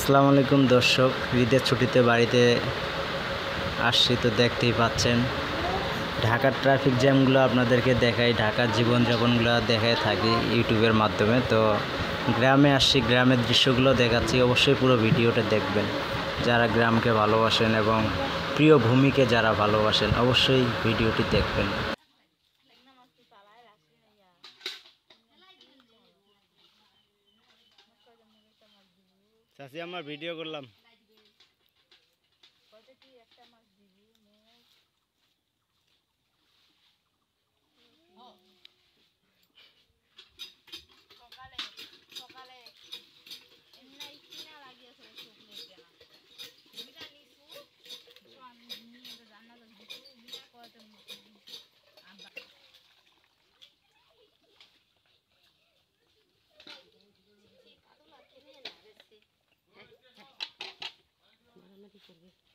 আসসালামু আলাইকুম দর্শক, ঈদের ছুটিতে বাড়িতে আসছি তো দেখতেই পাচ্ছেন ঢাকার ট্রাফিক জ্যামগুলো আপনাদেরকে দেখাই, ঢাকার জীবনযাপনগুলো দেখায় থাকি ইউটিউবের মাধ্যমে। তো গ্রামে আসছি, গ্রামের দৃশ্যগুলো দেখাচ্ছি, অবশ্যই পুরো ভিডিওটা দেখবেন। যারা গ্রামকে ভালোবাসেন এবং প্রিয় ভূমিকে যারা ভালোবাসেন অবশ্যই ভিডিওটি দেখবেন। চাচি আমার ভিডিও করলাম। মারামারি করবে।